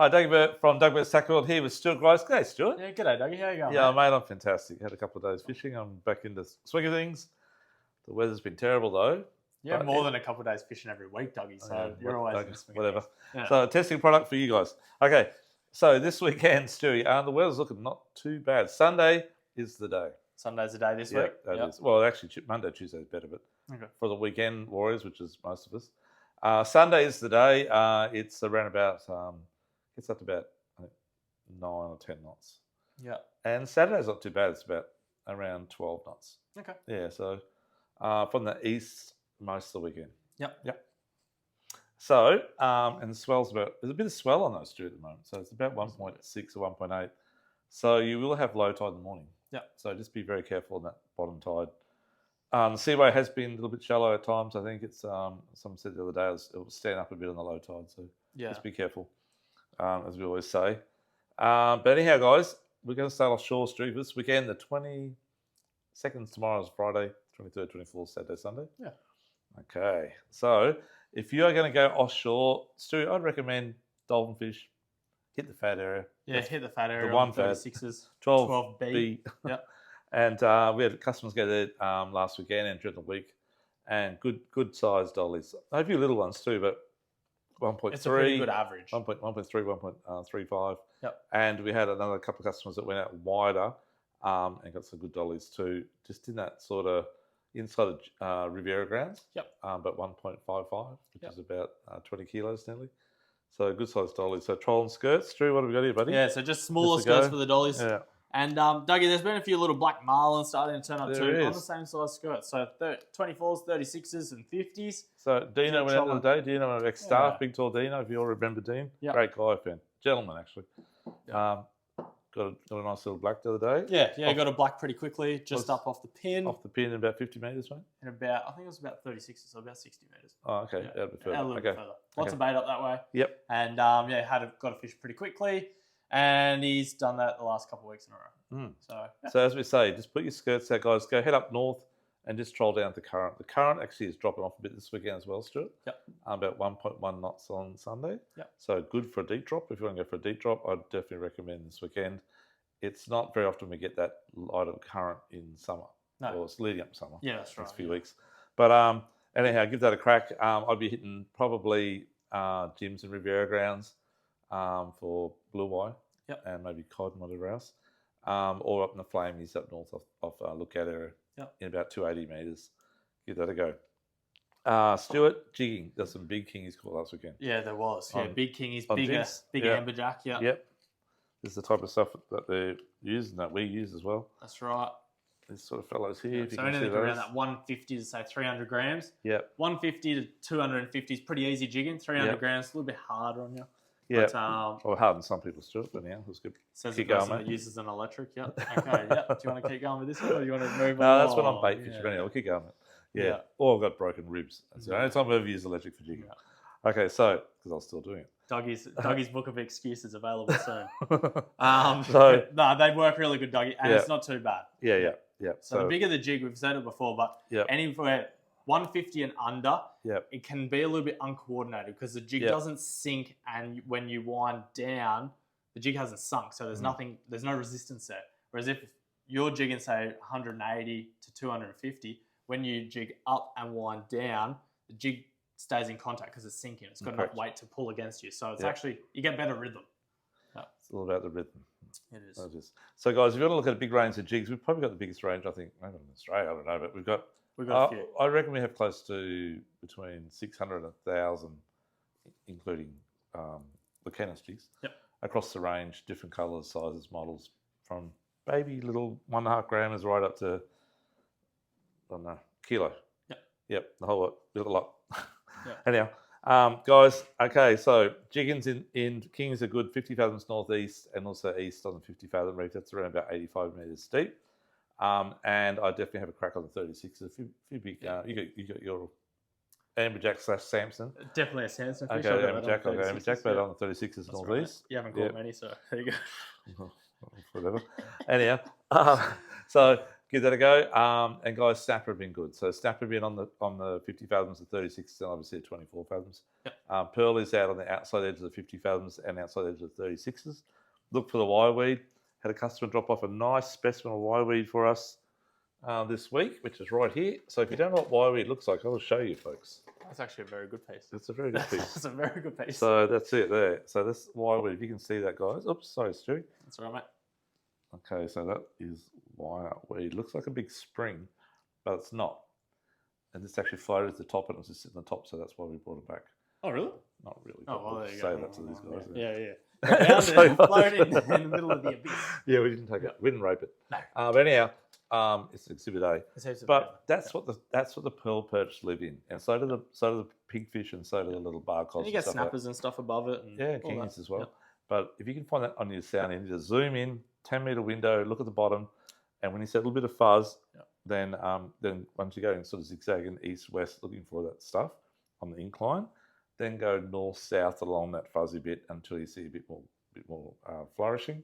Hi, Dougie from Doug Burt's Tackle World here with Stuart Grice. G'day, Stuart. Yeah, g'day, Dougie. How you going? Yeah, mate? mate, I'm fantastic. Had a couple of days fishing. I'm back into the swing of things. The weather's been terrible, though. You have more than a couple of days fishing every week, Dougie, so you're always in the swing of whatever. things. Yeah. So, testing product for you guys. Okay, so this weekend, Stewie, the weather's looking not too bad. Sunday is the day. Sunday's the day this week? That is. Well, actually, Monday, Tuesday is better, but for the weekend warriors, which is most of us. Sunday is the day. It's around about, gets up to about, I think, 9 or 10 knots. Yeah. And Saturday's not too bad. It's about around 12 knots. Okay. Yeah, so from the east most of the weekend. Yep. So, and the swell's there's a bit of swell on those two at the moment. So it's about 1.6 or 1.8. So you will have low tide in the morning. Yeah. So just be very careful on that bottom tide. The seaway has been a little bit shallow at times. I think it's, someone said the other day, it was stand up a bit on the low tide. So just be careful, as we always say. But anyhow, guys, we're going to start offshore street this weekend. The 22nd tomorrow is Friday, 23rd, 24th, Saturday, Sunday. Yeah. Okay. So if you are going to go offshore, Stu, I'd recommend dolphin fish. Hit the fat area. Yeah, hit the fat area. The one on fat. 36s. 12B. Yeah. And we had customers go there last weekend and during the week, and good sized dollies. A few little ones too, but 1.3. It's a pretty good average. 1.3, 1.35. Yep. And we had another couple of customers that went out wider and got some good dollies too, just in that sort of inside of Riviera grounds. Yep. But 1.55, which is about 20 kilos nearly. So good sized dollies. So troll and skirts. Drew, what have we got here, buddy? Yeah, so just smaller skirts for the dollies. Yeah. And Dougie, there's been a few little black marlins starting to turn up There too is. on the same size skirt. So 24s, 36s, and 50s. So Dino went out the other day. Dino, our ex-staff, Yeah. big tall Dino, if you all remember Dean. Yep. Great guy, gentleman actually. Yep. Got a nice little black the other day. Yeah, got a black pretty quickly, just up off the pin. Off the pin in about 50 metres, mate? And about, I think it was about 36, so about 60 metres. Oh, okay. Yeah. A bit further. A little bit further. Lots of bait up that way. Yep. And got a fish pretty quickly. And he's done that the last couple of weeks in a row. So as we say, just put your skirts out, guys. Go head up north and just troll down the current. The current actually is dropping off a bit this weekend as well, Stuart. Yep. About 1.1 knots on Sunday. Yep. So good for a deep drop. If you want to go for a deep drop, I'd definitely recommend this weekend. It's not very often we get that light of current in summer. No. Or it's leading up to summer. Yeah, that's right. Next few weeks. But anyhow, give that a crack. I'd be hitting probably gyms and Riviera grounds for blue eye. Yep. And maybe cod and whatever else. Or up in the Flamies up north off Lookout area in about 280 metres. Give that a go. Stuart, jigging. There's some big kingies caught last weekend. Yeah, there was. Big kingies, big Yeah. amberjack. Yeah. Yep. This is the type of stuff that they use and that we use as well. That's right. These sort of fellows here. If you So can see anything those. around that 150 to say 300 grams. Yep. 150 to 250 is pretty easy jigging. 300 grams, a little bit harder on you. Yeah. But, or hard on some people, Stuart, but yeah, it was good. Says Keep the person going, that mate. uses an electric. Yep. Okay. Yep. Do you want to keep going with this one, or do you want to move on? No, that's when I'm bait fishing. Anyway, we'll keep going. Yeah. Yeah. Or I've got broken ribs. That's the only time I've ever used electric for jigging. Yeah. Okay, so, because I was still doing it. Dougie's book of excuses available soon. So no, they work really good, Dougie, and it's not too bad. Yeah. So the bigger the jig, we've said it before, but anywhere 150 and under, it can be a little bit uncoordinated because the jig doesn't sink, and when you wind down, the jig hasn't sunk, so there's there's no resistance there. Whereas if you're jigging, say 180 to 250, when you jig up and wind down, the jig stays in contact because it's sinking. It's got enough weight to pull against you. So it's actually, you get better rhythm. It's all about the rhythm. It is. It is. So guys, if you want to look at a big range of jigs, we've probably got the biggest range, I think, maybe in Australia, I don't know, but we've got a few. I reckon we have close to between 600 and 1,000, including the Canal jigs, across the range, different colours, sizes, models, from baby little 1.5 grammers right up to, I don't know, kilo. Yep, the whole lot, little lot. Anyhow, guys, okay, so jiggins in Kings are good 50 fathoms northeast and also east on the 50 fathom reef. That's around about 85 metres steep. And I definitely have a crack on the 36. A few big, you got your amberjack / Samson. Definitely a Samson fish. Okay, amberjack, but on the 36s northeast. Right. You haven't caught many, so there you go. Whatever. Anyhow, so give that a go. And guys, snapper have been good. So snapper have been on the 50 fathoms, the 36s, and obviously the 24 fathoms. Yep. Pearl is out on the outside edge of the 50 fathoms and outside edge of the 36s. Look for the wireweed. Had a customer drop off a nice specimen of wireweed for us this week, which is right here. So if you don't know what wireweed looks like, I will show you, folks. That's actually a very good piece. It's a very good piece. That's a very good piece. So that's it there. So this wireweed, if you can see that, guys. Oops, sorry, Stu. That's all right, mate. Okay, so that is wireweed. Looks like a big spring, but it's not. And this actually floated to the top, and it was just sitting on the top, so that's why we brought it back. Oh, really? Not really. Oh, well, there you say go. that to these guys. Yeah. Floated in the middle of the abyss. Yeah, we didn't take it. We didn't rape it. No. But anyhow, it's Exhibit A. But that's yeah. what the pearl perch live in, and so do the pigfish, and so do the little bar cod. And you get snappers and stuff above it. And kingies as well. Yep. But if you can find that on your sound, you need to zoom in, 10-meter window, look at the bottom, and when you see a little bit of fuzz, then once you go in sort of zigzagging east-west looking for that stuff on the incline, then go north-south along that fuzzy bit until you see a bit more flourishing,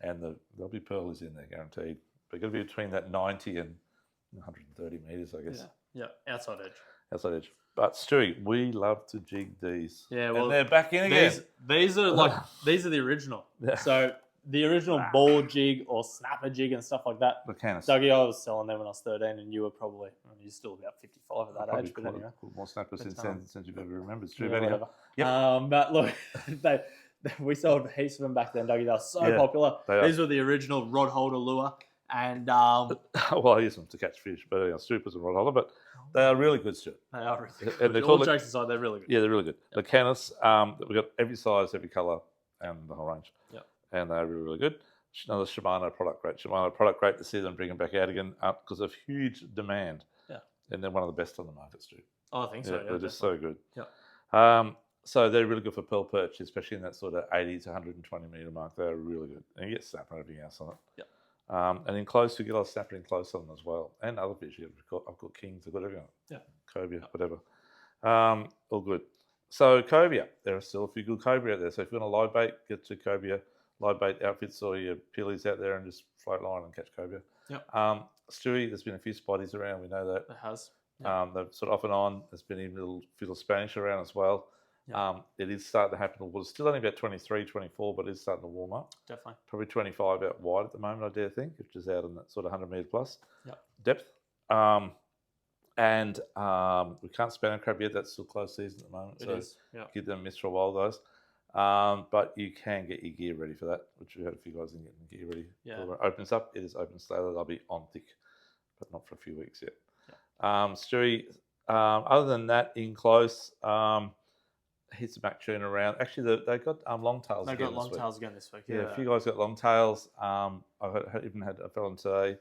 and there'll be pearls in there, guaranteed. But you've got to be between that 90 and 130 metres, I guess. Yeah, outside edge. Outside edge. But Stewie, we love to jig these. Yeah, well, and they're back in again. These are the original. Yeah. So the original ball jig or snapper jig and stuff like that. The canis. Dougie, I was selling them when I was 13, and you were probably you're still about 55 at that age. But anyway, more snappers since you've ever remembered. It's true, whatever. Yep. But look, we sold heaps of them back then, Dougie. They were so popular. These were the original rod holder lure. And well, I use them to catch fish, but Stu puts them rod holder. But they are really good, Stu. They are really good. And they're all jokes aside, they're really good. Yeah, they're really good. Yep. The canis, we've got every size, every colour, and the whole range. Yep. And they're really, really good. Another Shimano product, great to see them bring them back out again because of huge demand. Yeah. And they're one of the best on the market, Stu. Oh, I think so. Yeah, they're just so good. Yeah. So they're really good for pearl perch, especially in that sort of 80 to 120 metre mark. They're really good. And you get snapper and everything else on it. Yep. And in close, you get a lot of snapper in close on them as well. And other fish. I've got kings, I've got everything on it. Yeah. Cobia, whatever. All good. So cobia, there are still a few good cobia out there. So if you want a live bait, get to cobia live bait outfits or your peelies out there and just float line and catch cobia. Yep. Stewie, there's been a few spotties around. We know that. It has. Yep. They've sort of off and on. There's been even a little few of Spanish around as well. Yep. It is starting to happen. Well, it's still only about 23, 24, but it is starting to warm up. Definitely. Probably 25 out wide at the moment, I dare think, which is out in that sort of 100 metre plus depth. And we can't spin on crab yet. That's still close season at the moment. It is. Give them a miss for a while, guys. But you can get your gear ready for that, which we had a few guys in getting gear ready. Yeah. When it opens up, it is open slowly. They'll be on thick, but not for a few weeks yet. Yeah. Stewie, other than that, in close, hit some back tune around. Actually, they got long tails. They got long tails again this week. Yeah, a few guys got long tails. I even had a fella today.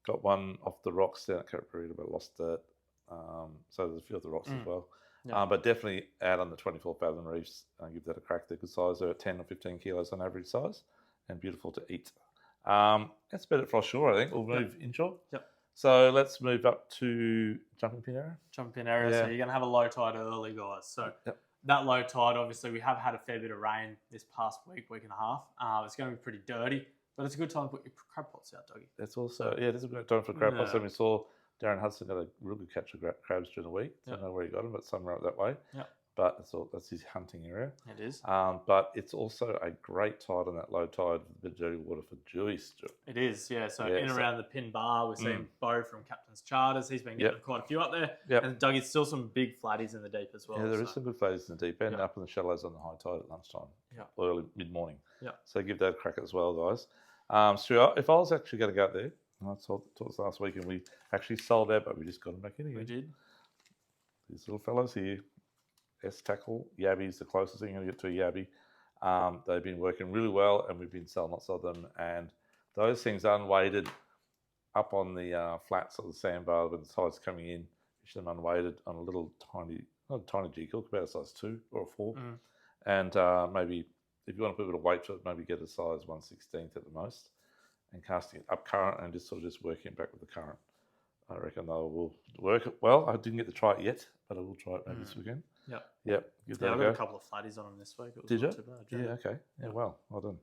Got one off the rocks down at Carapurita, but lost it. So there's a few of the rocks as well. Yeah. But definitely out on the 24 fathom reefs. Give that a crack. They're good size. They're at 10 or 15 kilos on average size and beautiful to eat. That's about it for offshore, I think. We'll move inshore. Yep. So let's move up to jumping pin area. Jumping pin area. So you're going to have a low tide early, guys. So that low tide, obviously, we have had a fair bit of rain this past week and a half. It's going to be pretty dirty, but it's a good time to put your crab pots out, Dougie. That's also, it is a good time for crab pots. And we saw Darren Hudson got a real good catch of crabs during the week. I don't know where he got them, but somewhere up that way. Yeah. But that's his hunting area. It is. But it's also a great tide on that low tide, the dirty water for Jewish. It is, yeah. So in around the pin bar, we're seeing Bo from Captain's Charters. He's been getting quite a few up there. Yep. And Dougie's still some big flatties in the deep as well. Yeah, there is some good flatties in the deep end, up in the shallows on the high tide at lunchtime, early mid-morning. Yeah. So give that a crack as well, guys. So if I was actually going to go out there, I told us last week, and we actually sold out, but we just got them back in again. We did. These little fellows here, S-tackle, yabbies, the closest thing you're going to get to a yabby. They've been working really well, and we've been selling lots of them. And those things unweighted up on the flats of the sandbar when the tide's coming in, fish them unweighted on a little tiny, not a tiny jig hook, about a size 2 or a 4. And maybe if you want to put a bit of weight to it, maybe get a size 1/16 at the most. And casting it up current and just working it back with the current. I reckon they will work well. I didn't get to try it yet, but I will try it maybe this weekend. Yep. Give that I a got go. a couple of flatties on them this week. It was Did not you? too bad. Yeah, okay. Yeah, well done.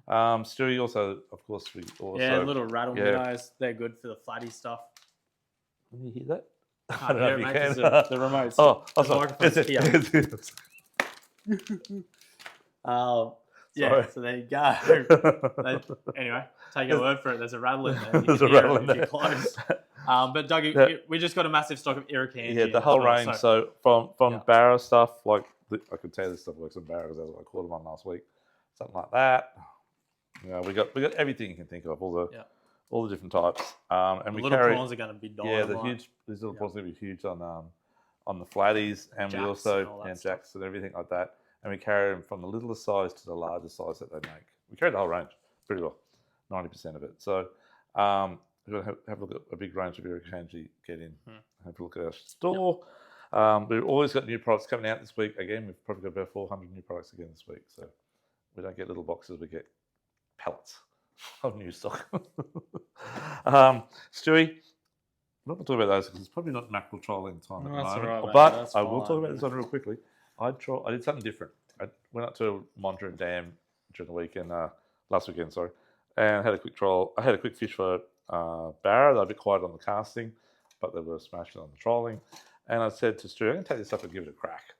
Stewie also, of course, we also... Yeah, little rattle minnows. They're good for the flatty stuff. Can you hear that? I don't know if you can. The remote's... the microphone's here. Yeah, so there you go. Anyway, take your word for it. There's a rattle in there. There's a rattle in there. If you're close. But Dougie, we just got a massive stock of irukandji. Yeah, the whole range. So from barra stuff, like I could tell you this stuff works in barra because that's what I caught them on last week. Something like that. We got everything you can think of, all the different types. And the we little carry, prawns are going to be dynamite. These little prawns are going to be huge on the flatties, and we also jacks and everything like that. And we carry them from the littlest size to the largest size that they make. We carry the whole range pretty well, 90% of it. So we're going to have a look at a big range of irukandji get in. Have a look at our store. We've always got new products coming out this week. Again, we've probably got about 400 new products again this week. So we don't get little boxes, we get pallets of new stock. Stewie, I'm not going to talk about those because it's probably not mackerel trolling time at the moment. Right, but I will talk about this one real quickly. I did something different. I went up to Mondrian Dam during the weekend, last weekend, and had a quick troll. I had a quick fish for barra. They were a bit quiet on the casting, but they were smashing on the trolling. And I said to Stewie, I'm going to take this up and give it a crack.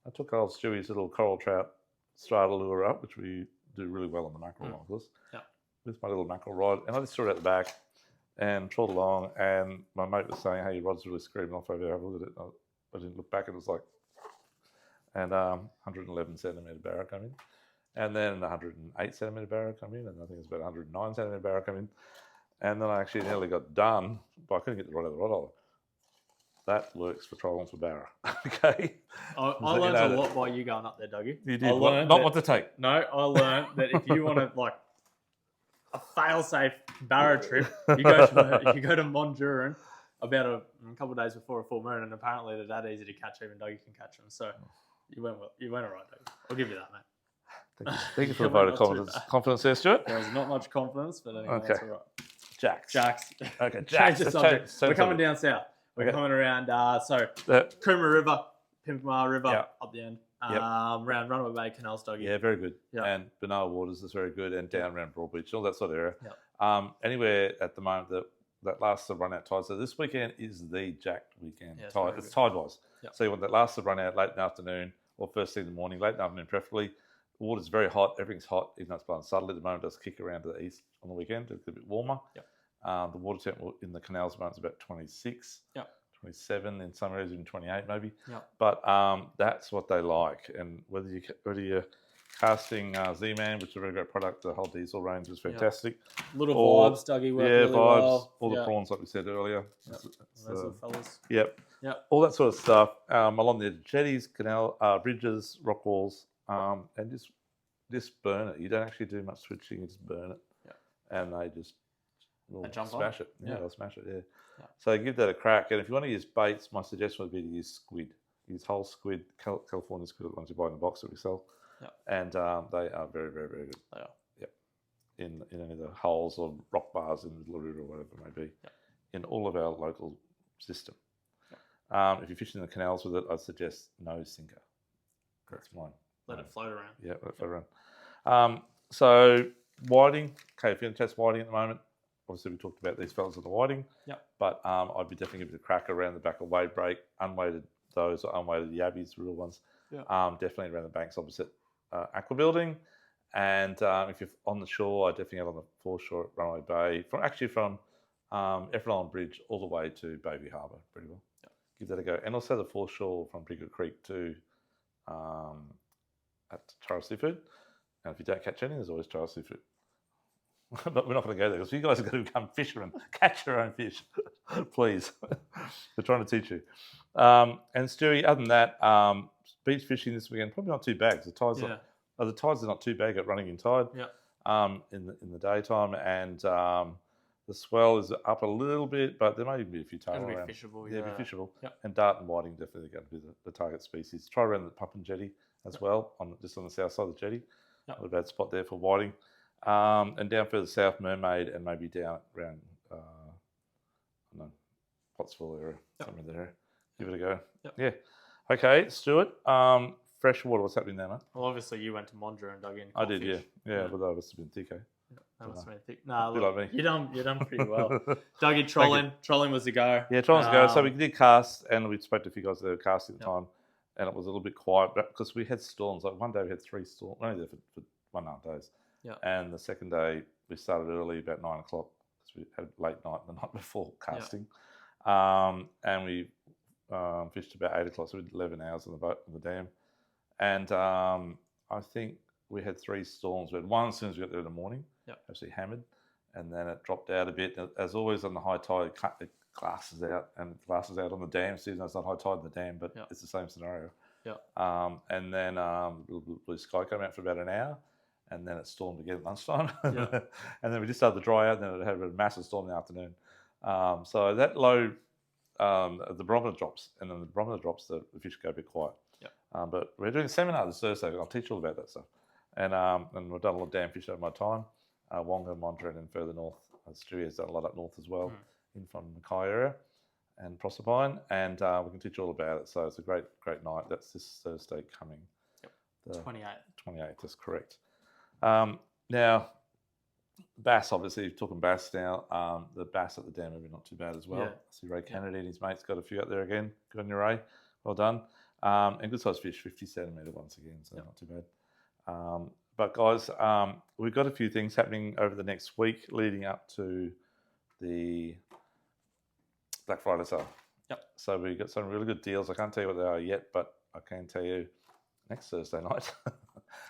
I took old Stewie's little coral trout strata lure up, which we do really well on the mackerel models, with my little mackerel rod. And I just threw it at the back and trawled along. And my mate was saying, hey, your rod's really screaming off over there. Have a look at it. I didn't look back, and it was like... And 111 centimetre barra come in, and then 108 centimetre barra come in, and I think it's about 109 centimetre barra come in, and then I actually nearly got done, but I couldn't get the rod out of the rod holder. That works for trolling for barra. Okay. I learned a lot by you going up there, Dougie. You did. Not what to take. No, I learned that if you want to like a fail-safe barra trip, you go to Mondrian about a couple of days before a full moon, and apparently they're that easy to catch. Even Dougie can catch them. So. You went well. You went all right, Dougie. I'll give you that, mate. Thank you for the vote of confidence there, Stuart. There was not much confidence, but anyway, that's all right. Jacks. Okay, Jacks. Change the subject. We're coming down south. We're coming around, Coomera River, Pimpamar River, up the end. Around Runaway Bay, Canal, Dougie. Yeah, very good. Yep. And Benalla Waters is very good, and down around Broadbeach, all that sort of area. Anywhere at the moment that lasts the run out tide. So this weekend is the jacked weekend. Yeah, it's tide-wise. Yep. So you want that lasts the run out late in the afternoon or first thing in the morning, late in the afternoon preferably. The water's very hot. Everything's hot, even though it's blowing subtly at the moment. It does kick around to the east on the weekend. It's a bit warmer. Yep. The water temp in the canals at the moment is about 26, 27, in some areas even 28 maybe. Yep. But that's what they like. And whether you're casting Z-Man, which is a very great product, the whole diesel range is fantastic. Little vibes, Dougie, work really vibes, well. All the prawns, like we said earlier. Yep. Those little fellas. Yep. All that sort of stuff. Along the jetties, canal, bridges, rock walls, and just burn it. You don't actually do much switching, you just burn it. Yep. And they just will smash it. Yeah, they'll smash it, Yep. So give that a crack. And if you want to use baits, my suggestion would be to use squid. Use whole squid, California squid, the ones you buy in the box that we sell. Yep. And they are very, very, very good. They are. Yep. In any of the holes or rock bars in the middle of the river or whatever it may be. Yep. In all of our local system. Yep. If you're fishing in the canals with it, I'd suggest no sinker. That's mine. Let it float around. Yeah, let it float around. So whiting. Okay, if you're going to test whiting at the moment, obviously we talked about these fellas on the whiting. Yep. But I'd be definitely giving it a crack around the back of wave break, unweighted those or unweighted yabbies, real ones. Yep. Definitely around the banks opposite aqua building, and if you're on the shore, I definitely have on the foreshore at Runaway Bay, from Effron Bridge all the way to Bayview Harbour, pretty well. Yep. Give that a go, and also the foreshore from Bigger Creek to at Charles Seafood. And if you don't catch any, there's always Charles Seafood. But we're not going to go there because you guys are going to become fishermen. Catch your own fish, please. We're trying to teach you. And Stewie, other than that, beach fishing this weekend, probably not too bad. The tides are not too bad at running in tide in the daytime, and the swell is up a little bit, but there may even be a few tail around. It'll be fishable, yeah. It'll be fishable. Yep. And dart and whiting definitely going to be the target species. Try around the Pump and Jetty as well, just on the south side of the jetty. Yep. Not a bad spot there for whiting. And down further south, Mermaid, and maybe down around Pottsville area, somewhere there. Give it a go. Yep. Yeah. Okay, Stuart. Freshwater, what's happening there, mate? Well, obviously you went to Mondra and dug in. I did, yeah. But that must have been thick, eh? That must have been thick. Nah, Be look, like me. you done pretty well. Dug in trolling. Trolling was the go. Yeah, trolling was the go. So we did cast, and we spoke to a few guys that were casting at the time, and it was a little bit quiet because we had storms. Like one day we had 3 storms, only there for 1.5 days. Yeah. And the second day we started early, about 9 o'clock, because we had late night the night before casting. And we fished about 8 o'clock, so we did 11 hours on the boat, on the dam. And I think we had 3 storms. We had one as soon as we got there in the morning, absolutely hammered. And then it dropped out a bit. As always on the high tide, it cut the glasses out, and it glasses out on the dam. So it's not high tide in the dam, but it's the same scenario. And then blue sky came out for about an hour, and then it stormed again at lunchtime. And then we just started to dry out, and then it had a massive storm in the afternoon. So that low, the barometer drops, and then the barometer drops, the fish go a bit quiet. But we're doing a seminar this Thursday. I'll teach you all about that stuff. And we've done a lot of dam fish over my time. Wonga, Mondra, and then further north. Stewie has done a lot up north as well, in from the Mackay area and Proserpine, and we can teach you all about it. So it's a great night. That's this Thursday coming. The 28th. 28th, that's correct. Now, bass, obviously, talking bass now. The bass at the dam have been not too bad as well. I see Ray Kennedy and his mates got a few out there again. Good on you, Ray. Well done. And good sized fish, 50 centimetre once again, so not too bad. But guys, we've got a few things happening over the next week leading up to the Black Friday sale. So we've got some really good deals. I can't tell you what they are yet, but I can tell you next Thursday night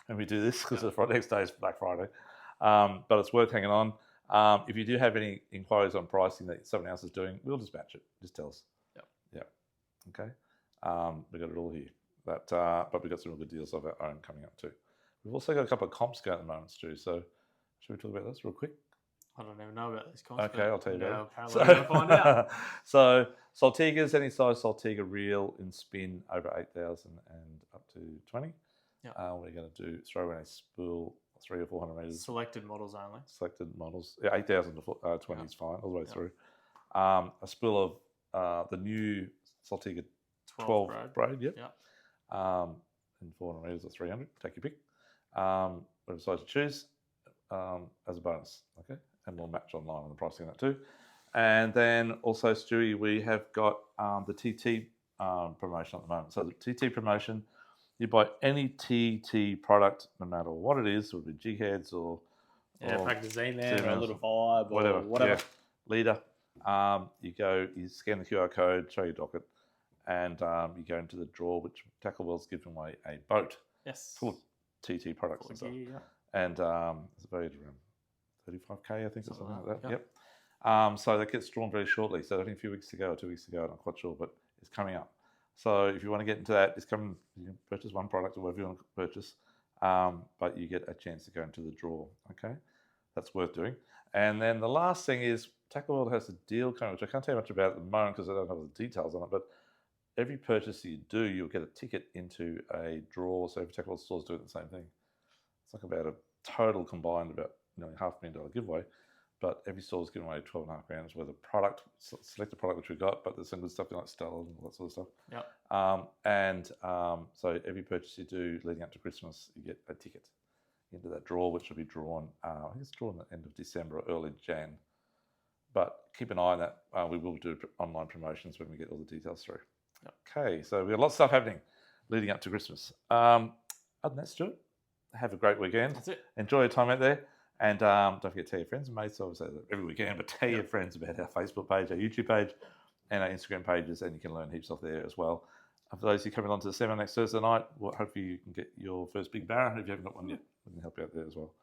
when we do this, because the next day is Black Friday. But it's worth hanging on. If you do have any inquiries on pricing that someone else is doing, we'll dispatch it. Just tell us. Okay. We've got it all here. But we've got some real good deals of our own coming up too. We've also got a couple of comps going at the moment, Stu. So should we talk about this real quick? I don't even know about these comps. Okay, I'll tell you about it. Apparently we're going to find out. So Saltigas, any size Saltiga reel in spin over 8,000 and up to 20. We're going to throw in a spool 300 or 400 metres. Selected models only. Selected models. 8,000 to 20 is fine, all the way through. A spool of the new Saltiga 12 braid. And 400 metres or 300, take your pick. Whatever size you choose, as a bonus, okay? And we'll match online on the pricing of that too. And then also, Stewie, we have got the TT promotion at the moment. So the TT promotion, you buy any TT product, no matter what it is, whether it be jig heads or Practicine there, or a little vibe, or whatever. Leader. You scan the QR code, show your docket, and you go into the draw, which Tackle World's giving away a boat. Yes. Full of TT products and stuff. And it's valued around 35k, I think, or something like that. Yep. So that gets drawn very shortly. So I think a few weeks to go or 2 weeks to go, I'm not quite sure, but it's coming up. So if you want to get into that, you can purchase one product or whatever you want to purchase, but you get a chance to go into the draw. Okay, that's worth doing. And then the last thing is Tackle World has a deal coming, which I can't tell you much about at the moment because I don't have the details on it, but every purchase that you do, you'll get a ticket into a draw. So every Tackle World store's doing the same thing. It's like about a total combined about $500,000 giveaway, but every store's giving away 12.5 grand worth of product, selected product which we got, but there's some good stuff like Stella and all that sort of stuff. So every purchase you do leading up to Christmas, you get a ticket into that draw, which will be drawn, I think it's drawn at the end of December or early Jan. But keep an eye on that. We will do online promotions when we get all the details through. Okay, so we've got lots of stuff happening leading up to Christmas. Other than that, Stuart, have a great weekend. That's it. Enjoy your time out there. And don't forget to tell your friends and mates. I always say that every weekend, but tell your friends about our Facebook page, our YouTube page, and our Instagram pages, and you can learn heaps off there as well. And for those who are coming on to the seminar next Thursday night, hopefully you can get your first big barra. If you haven't got one yet, we can help you out there as well.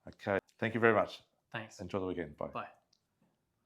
Okay, thank you very much. Thanks. Enjoy the weekend. Bye. Bye.